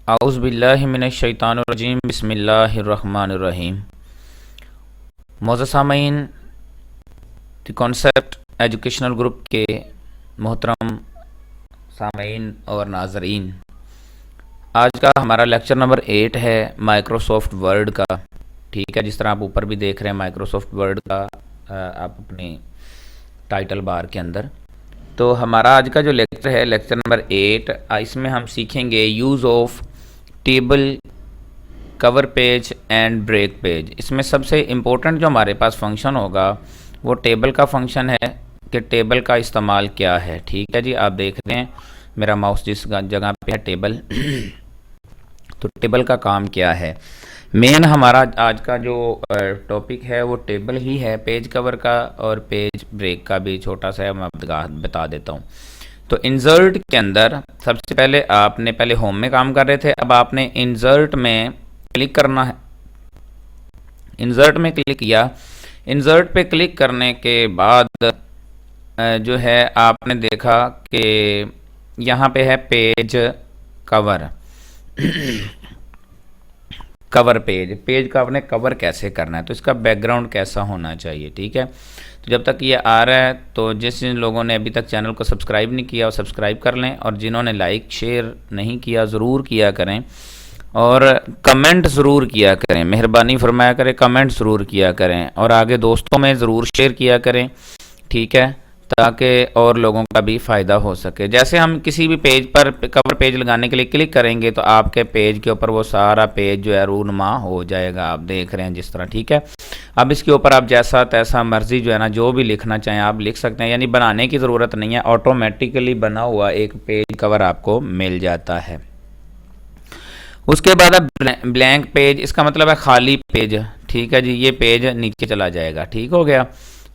औज़ु बिल्लाहि मिनश शैतानिर रजीम बिस्मिल्लाहिर रहमानिर रहीम। मौज़ूद सामीन, द कॉन्सेप्ट एजुकेशनल ग्रुप के मोहतरम सामीन और नाज़रीन, आज का हमारा लेक्चर नंबर 8 है माइक्रोसॉफ्ट वर्ड का। ठीक है, जिस तरह आप ऊपर भी देख रहे हैं माइक्रोसॉफ्ट वर्ड का आप अपनी टाइटल बार के अंदर। तो हमारा आज का जो लेक्चर है लेक्चर नंबर 8, इसमें हम सीखेंगे use of table, cover page and break page. इसमें सबसे इम्पोर्टेंट जो हमारे पास फंक्शन होगा वो टेबल का फंक्शन है कि टेबल का इस्तेमाल क्या है। ठीक है जी, आप देख रहे हैं मेरा माउस जिस जगह पे है टेबल तो टेबल का काम क्या है। मेन हमारा आज का जो टॉपिक है वो टेबल ही है, पेज कवर का और पेज ब्रेक का भी छोटा सा मैं बता देता हूँ। तो इंसर्ट के अंदर सबसे पहले आपने पहले होम में काम कर रहे थे, अब आपने इंसर्ट में क्लिक करना है। इंसर्ट में क्लिक किया, इंसर्ट पे क्लिक करने के बाद जो है आपने देखा कि यहाँ पे है page cover cover page. Page का आपने कवर कैसे करना है, तो इसका बैकग्राउंड कैसा होना चाहिए। ठीक है, तो जब तक ये आ रहा है तो जिन लोगों ने अभी तक चैनल को सब्सक्राइब नहीं किया वो सब्सक्राइब कर लें, और जिन्होंने लाइक शेयर नहीं किया ज़रूर किया करें, और कमेंट ज़रूर किया करें, मेहरबानी फरमाया करें, कमेंट ज़रूर किया करें, और आगे दोस्तों में ज़रूर शेयर किया करें। ठीक है, ताकि और लोगों का भी फ़ायदा हो सके। जैसे हम किसी भी पेज पर कवर पेज लगाने के लिए क्लिक करेंगे तो आपके पेज के ऊपर वो सारा पेज जो है रूनुमा हो जाएगा, आप देख रहे हैं जिस तरह। ठीक है, अब इसके ऊपर आप जैसा तैसा मर्जी जो है ना जो भी लिखना चाहें आप लिख सकते हैं, यानी बनाने की ज़रूरत नहीं है, ऑटोमेटिकली बना हुआ एक पेज कवर आपको मिल जाता है। उसके बाद अब ब्लैंक पेज, इसका मतलब है खाली पेज। ठीक है जी, ये पेज नीचे चला जाएगा। ठीक हो गया,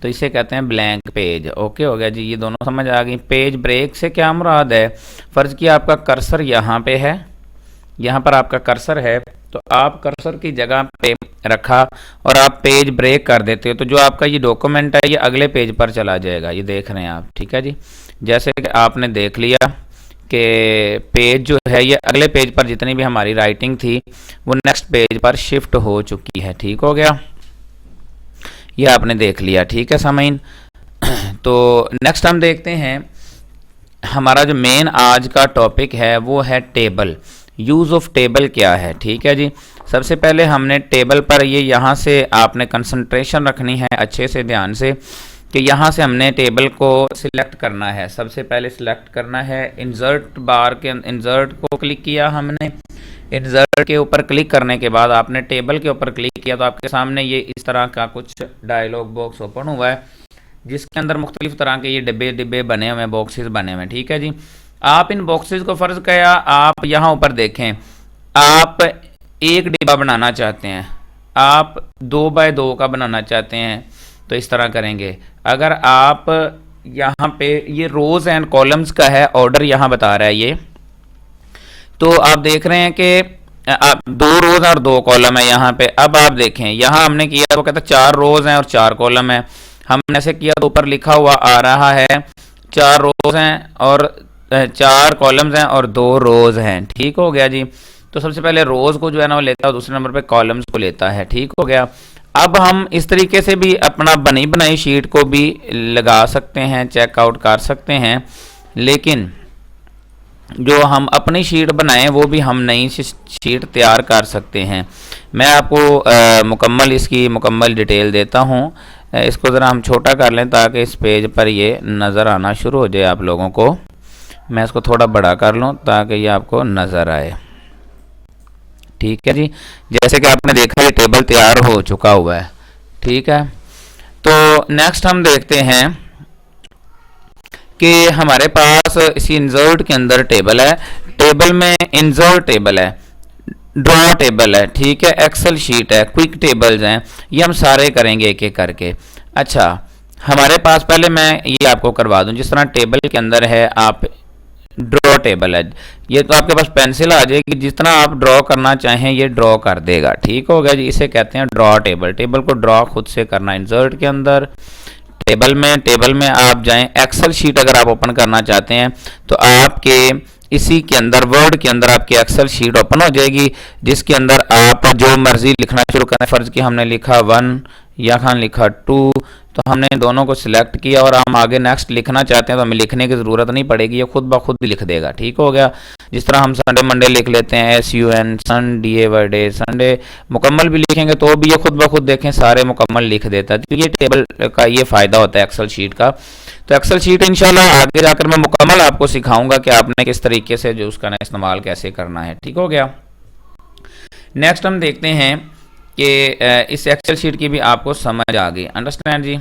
तो इसे कहते हैं ब्लैंक पेज। ओके हो गया जी, ये दोनों समझ आ गई। पेज ब्रेक से क्या मुराद है, फ़र्ज़ किया आपका कर्सर यहाँ पे है, यहाँ पर आपका कर्सर है, तो आप कर्सर की जगह पे रखा और आप पेज ब्रेक कर देते हो तो जो आपका ये डॉक्यूमेंट है ये अगले पेज पर चला जाएगा। ये देख रहे हैं आप। ठीक है जी, जैसे कि आपने देख लिया कि पेज जो है ये अगले पेज पर जितनी भी हमारी राइटिंग थी वो नेक्स्ट पेज पर शिफ्ट हो चुकी है। ठीक हो गया, ये आपने देख लिया। ठीक है सामीन, तो नेक्स्ट हम देखते हैं हमारा जो मेन आज का टॉपिक है वो है टेबल। यूज़ ऑफ टेबल क्या है। ठीक है जी, सबसे पहले हमने टेबल पर ये यहाँ से आपने कंसंट्रेशन रखनी है अच्छे से ध्यान से कि यहाँ से हमने टेबल को सिलेक्ट करना है। सबसे पहले सिलेक्ट करना है इंसर्ट बार के, इंसर्ट को क्लिक किया हमने। इंसर्ट के ऊपर क्लिक करने के बाद आपने टेबल के ऊपर क्लिक किया तो आपके सामने ये इस तरह का कुछ डायलॉग बॉक्स ओपन हुआ है जिसके अंदर मुख्तलिफ तरह के ये डिब्बे बने हुए हैं, बॉक्सेस बने हुए हैं। ठीक है जी, आप इन बॉक्सेस को फ़र्ज़ किया आप यहाँ ऊपर देखें, आप एक डिब्बा बनाना चाहते हैं, आप 2 बाय 2 का बनाना चाहते हैं तो इस तरह करेंगे। अगर आप यहाँ पे ये रोज़ एंड कॉलम्स का है, ऑर्डर यहाँ बता रहा है ये, तो आप देख रहे हैं कि आप 2 रोज़ और 2 कॉलम है यहाँ पे। अब आप देखें यहाँ हमने किया वो कहता है 4 रोज़ हैं और 4 कॉलम है। हमने ऐसे किया तो ऊपर लिखा हुआ आ रहा है 4 रोज़ हैं और 4 कॉलम्स हैं और 2 रोज़ हैं। ठीक हो गया जी, तो सबसे पहले रोज़ को जो है ना वो लेता है, दूसरे नंबर पे कॉलम्स को लेता है। ठीक हो गया, अब हम इस तरीके से भी अपना बनी बनाई शीट को भी लगा सकते हैं, चेकआउट कर सकते हैं, लेकिन जो हम अपनी शीट बनाएं वो भी हम नई शीट तैयार कर सकते हैं। मैं आपको मुकम्मल इसकी मुकम्मल डिटेल देता हूँ। इसको ज़रा हम छोटा कर लें ताकि इस पेज पर ये नज़र आना शुरू हो जाए आप लोगों को। मैं इसको थोड़ा बड़ा कर लूँ ताकि ये आपको नज़र आए। ठीक है जी, जैसे कि आपने देखा ये टेबल तैयार हो चुका हुआ है। ठीक है, तो नेक्स्ट हम देखते हैं कि हमारे पास इसी इंसर्ट के अंदर टेबल है, टेबल में इंसर्ट टेबल है, ड्रॉ टेबल है, ठीक है, एक्सेल शीट है, क्विक टेबल्स हैं, ये हम सारे करेंगे एक एक करके। अच्छा, हमारे पास पहले मैं ये आपको करवा दूं, जिस तरह टेबल के अंदर है आप ड्रॉ टेबल है, ये तो आपके पास पेंसिल आ जाएगी, जितना आप ड्रॉ करना चाहें ये ड्रॉ कर देगा। ठीक हो गया जी, इसे कहते हैं ड्रॉ टेबल। टेबल को ड्रॉ खुद से करना इंसर्ट के अंदर, टेबल में आप जाएं। एक्सेल शीट अगर आप ओपन करना चाहते हैं तो आपके इसी के अंदर वर्ड के अंदर आपकी एक्सेल शीट ओपन हो जाएगी, जिसके अंदर आप जो मर्जी लिखना शुरू करें। फर्ज की हमने लिखा 1, यहाँ लिखा 2, तो हमने दोनों को सिलेक्ट किया और हम आगे नेक्स्ट लिखना चाहते हैं तो हमें लिखने की ज़रूरत नहीं पड़ेगी, ये खुद ब खुद लिख देगा। ठीक हो गया। जिस तरह हम संडे मंडे लिख लेते हैं SUN, संडे डे, संडे मुकम्मल भी लिखेंगे तो भी ये खुद ब खुद देखें सारे मुकम्मल लिख देता है। तो ये टेबल का ये फ़ायदा होता है एक्सेल शीट का। तो एक्सेल शीट इंशाल्लाह आगे जाकर मैं मुकम्मल आपको सिखाऊंगा कि आपने किस तरीके से जो उसका इस्तेमाल कैसे करना है। ठीक हो गया। नेक्स्ट हम देखते हैं कि इस एक्सेल शीट की भी आपको समझ आ गई, अंडरस्टैंड जी।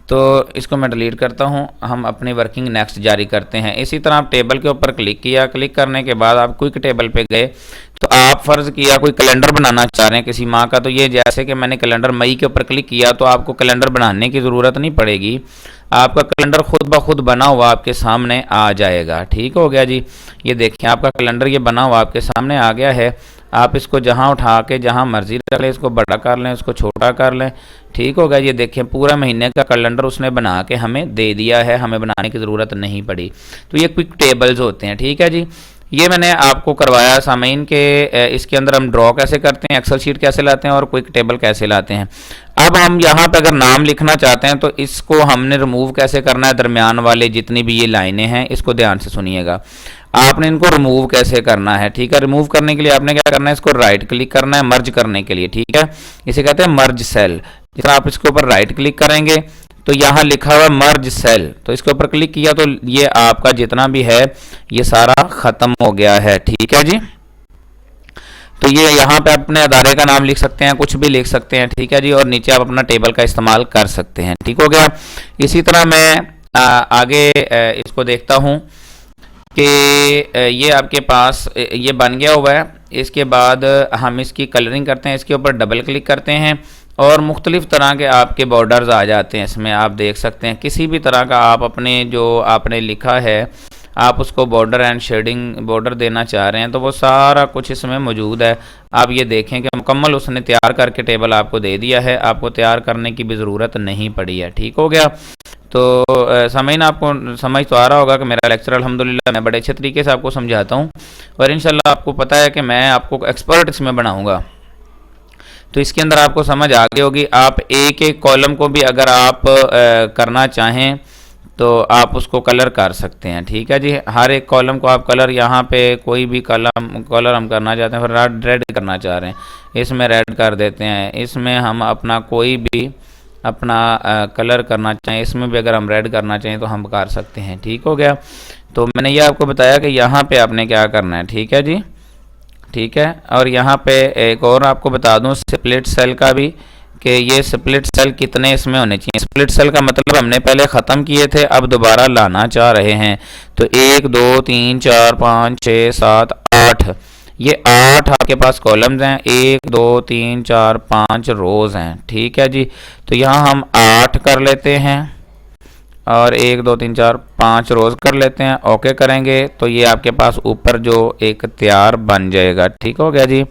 तो इसको मैं डिलीट करता हूं, हम अपनी वर्किंग नेक्स्ट जारी करते हैं। इसी तरह आप टेबल के ऊपर क्लिक किया, क्लिक करने के बाद आप क्विक टेबल पे गए, तो आप फ़र्ज़ किया कोई कैलेंडर बनाना चाह रहे हैं किसी माह का, तो ये जैसे कि मैंने कैलेंडर मई के ऊपर क्लिक किया तो आपको कैलेंडर बनाने की ज़रूरत नहीं पड़ेगी, आपका कैलेंडर खुद ब खुद बना हुआ आपके सामने आ जाएगा। ठीक हो गया जी। ये देखिए आपका कैलेंडर ये बना हुआ आपके सामने आ गया है। आप इसको जहां उठा के जहां मर्जी रख लें, इसको बड़ा कर लें, इसको छोटा कर लें। ठीक हो गया। ये देखें पूरा महीने का कैलेंडर उसने बना के हमें दे दिया है, हमें बनाने की ज़रूरत नहीं पड़ी। तो ये क्विक टेबल्स होते हैं। ठीक है जी। ये मैंने आपको करवाया सामीन के इसके अंदर हम ड्रॉ कैसे करते हैं, एक्सेल शीट कैसे लाते हैं और क्विक टेबल कैसे लाते हैं। अब हम यहाँ पे अगर नाम लिखना चाहते हैं तो इसको हमने रिमूव कैसे करना है, दरमियान वाले जितनी भी ये लाइनें हैं इसको ध्यान से सुनिएगा। आपने इनको रिमूव कैसे करना है। ठीक है। रिमूव करने के लिए आपने क्या करना है, इसको राइट क्लिक करना है मर्ज करने के लिए। ठीक है। इसे कहते हैं मर्ज सेल। जिस आप इसके ऊपर राइट क्लिक करेंगे तो यहाँ लिखा हुआ मर्ज सेल, तो इसके ऊपर क्लिक किया तो ये आपका जितना भी है ये सारा खत्म हो गया है। ठीक है जी। तो ये यहाँ पे अपने अदारे का नाम लिख सकते हैं, कुछ भी लिख सकते हैं। ठीक है जी। और नीचे आप अपना टेबल का इस्तेमाल कर सकते हैं। ठीक हो गया। इसी तरह मैं आगे इसको देखता हूँ कि ये आपके पास ये बन गया हुआ है। इसके बाद हम इसकी कलरिंग करते हैं, इसके ऊपर डबल क्लिक करते हैं और मुख्तलिफ़ तरह के आपके बॉर्डर्स आ जाते हैं। इसमें आप देख सकते हैं किसी भी तरह का आप अपने जो आपने लिखा है आप उसको बॉर्डर एंड शेडिंग बॉर्डर देना चाह रहे हैं तो वो सारा कुछ इसमें मौजूद है। आप ये देखें कि मुकम्मल उसने तैयार करके टेबल आपको दे दिया है, आपको तैयार करने की भी ज़रूरत नहीं पड़ी है। ठीक हो गया। तो समझ ना आपको समझ तो आ रहा होगा कि मेरा लेक्चर अल्हम्दुलिल्लाह मैं बड़े अच्छे तरीके से आपको समझाता हूँ और इंशाल्लाह आपको पता है कि मैं आपको एक्सपर्ट इसमें बनाऊँगा। तो इसके अंदर आपको समझ आ गई होगी। आप एक एक कॉलम को भी अगर आप करना चाहें तो आप उसको कलर कर सकते हैं। ठीक है जी। हर एक कॉलम को आप कलर यहाँ पे कोई भी कलर हम करना चाहते हैं, फिर रेड करना चाह रहे हैं इसमें रेड कर देते हैं। इसमें हम अपना कोई भी अपना कलर करना चाहें, इसमें भी अगर हम रेड करना चाहें तो हम कर सकते हैं। ठीक हो गया। तो मैंने ये आपको बताया कि यहाँ पे आपने क्या करना है। ठीक है जी। ठीक है। और यहाँ पे एक और आपको बता दूँ स्प्लिट सेल का भी कि ये स्प्लिट सेल कितने इसमें होने चाहिए। स्प्लिट सेल का मतलब हमने पहले ख़त्म किए थे, अब दोबारा लाना चाह रहे हैं। तो 1 2 3 4 5 6 7 8 ये 8 आपके पास कॉलम्स हैं, 1 2 3 4 5 रोज़ हैं। ठीक है जी। तो यहाँ हम 8 कर लेते हैं और 1 2 3 4 5 रोज़ कर लेते हैं। ओके करेंगे तो ये आपके पास ऊपर जो एक तैयार बन जाएगा। ठीक हो गया जी।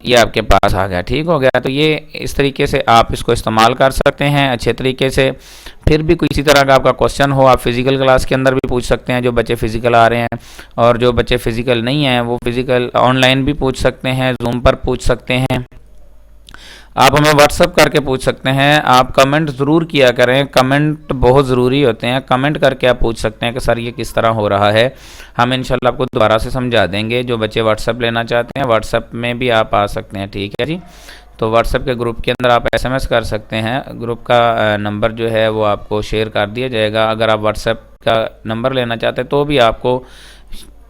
ये आपके पास आ गया। ठीक हो गया। तो ये इस तरीके से आप इसको इस्तेमाल कर सकते हैं अच्छे तरीके से। फिर भी किसी तरह का आपका क्वेश्चन हो आप फिज़िकल क्लास के अंदर भी पूछ सकते हैं, जो बच्चे फ़िज़िकल आ रहे हैं, और जो बच्चे फ़िज़िकल नहीं हैं वो फ़िज़िकल ऑनलाइन भी पूछ सकते हैं, जूम पर पूछ सकते हैं, आप हमें व्हाट्सअप करके पूछ सकते हैं। आप कमेंट ज़रूर किया करें, कमेंट बहुत ज़रूरी होते हैं। कमेंट करके आप पूछ सकते हैं कि सर ये किस तरह हो रहा है, हम इंशाल्लाह आपको दोबारा से समझा देंगे। जो बच्चे व्हाट्सअप लेना चाहते हैं व्हाट्सअप में भी आप आ सकते हैं। ठीक है जी। तो व्हाट्सएप के ग्रुप के अंदर आप SMS कर सकते हैं, ग्रुप का नंबर जो है वो आपको शेयर कर दिया जाएगा। अगर आप व्हाट्सएप का नंबर लेना चाहते हैं तो भी आपको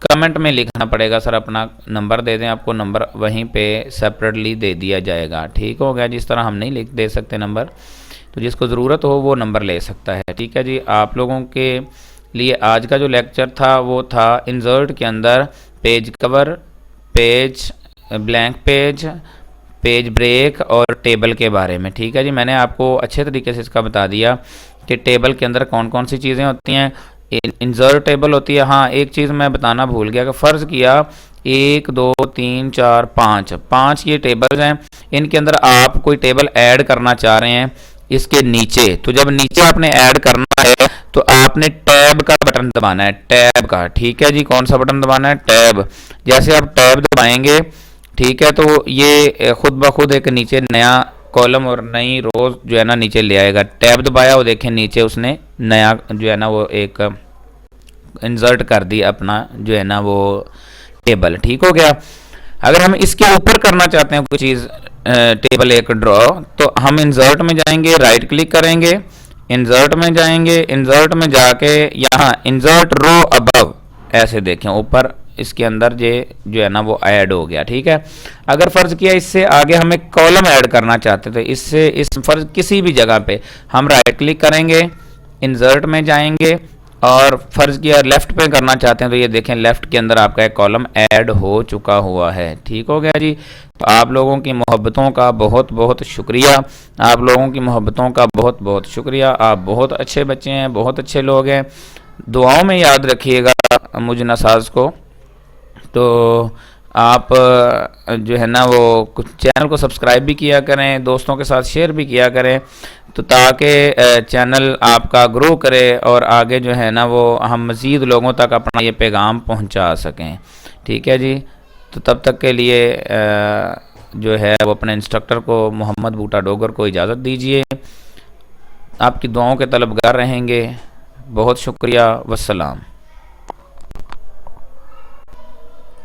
कमेंट में लिखना पड़ेगा, सर अपना नंबर दे दें, आपको नंबर वहीं पे सेपरेटली दे दिया जाएगा। ठीक हो गया। जिस तरह हम नहीं लिख दे सकते नंबर, तो जिसको ज़रूरत हो वो नंबर ले सकता है। ठीक है जी। आप लोगों के लिए आज का जो लेक्चर था वो था इंसर्ट के अंदर page cover, page blank page, page break और टेबल के बारे में। ठीक है जी। मैंने आपको अच्छे तरीके से इसका बता दिया कि टेबल के अंदर कौन कौन सी चीज़ें होती हैं। इंसर्ट टेबल होती है। हाँ, एक चीज़ मैं बताना भूल गया कि फ़र्ज़ किया 1 2 3 4 5 ये टेबल्स हैं, इनके अंदर आप कोई टेबल ऐड करना चाह रहे हैं इसके नीचे। तो जब नीचे आपने ऐड करना है तो आपने टैब का बटन दबाना है, टैब का, ठीक है जी। कौन सा बटन दबाना है? टैब। जैसे आप टैब दबाएंगे, ठीक है, तो ये खुद ब खुद एक नीचे नया कॉलम और नई रोज जो है ना नीचे ले आएगा। टैब दबाया, वो देखें नीचे उसने नया जो है ना वो एक इंसर्ट कर दी अपना जो है ना वो टेबल, ठीक हो गया। अगर हम इसके ऊपर करना चाहते हैं कोई चीज़, टेबल एक ड्रॉ, तो हम इंसर्ट में जाएंगे, राइट क्लिक करेंगे, इंसर्ट में जाएंगे, इंसर्ट में जाके यहाँ इंसर्ट रो अबव, ऐसे देखें ऊपर इसके अंदर ये जो है ना वो ऐड हो गया, ठीक है। अगर फ़र्ज़ किया इससे आगे हम एक कॉलम ऐड करना चाहते थे, इससे इस फर्ज किसी भी जगह पे हम राइट क्लिक करेंगे, इंसर्ट में जाएंगे और फ़र्ज़ किया लेफ़्ट पे करना चाहते हैं, तो ये देखें लेफ़्ट के अंदर आपका एक कॉलम ऐड हो चुका हुआ है, ठीक हो गया जी। तो आप लोगों की मोहब्बतों का बहुत बहुत शुक्रिया, आप लोगों की मोहब्बतों का बहुत बहुत शुक्रिया। आप बहुत अच्छे बच्चे हैं, बहुत अच्छे लोग हैं। दुआओं में याद रखिएगा मुझ नसाज को। तो आप जो है ना वो कुछ चैनल को सब्सक्राइब भी किया करें, दोस्तों के साथ शेयर भी किया करें, तो ताकि चैनल आपका ग्रो करे और आगे जो है ना वो हम मज़ीद लोगों तक अपना ये पैगाम पहुंचा सकें, ठीक है जी। तो तब तक के लिए जो है वो अपने इंस्ट्रक्टर को मोहम्मद बूटा डोगर को इजाज़त दीजिए। आपकी दुआओं के तलबगार रहेंगे। बहुत शुक्रिया। वस्सलाम।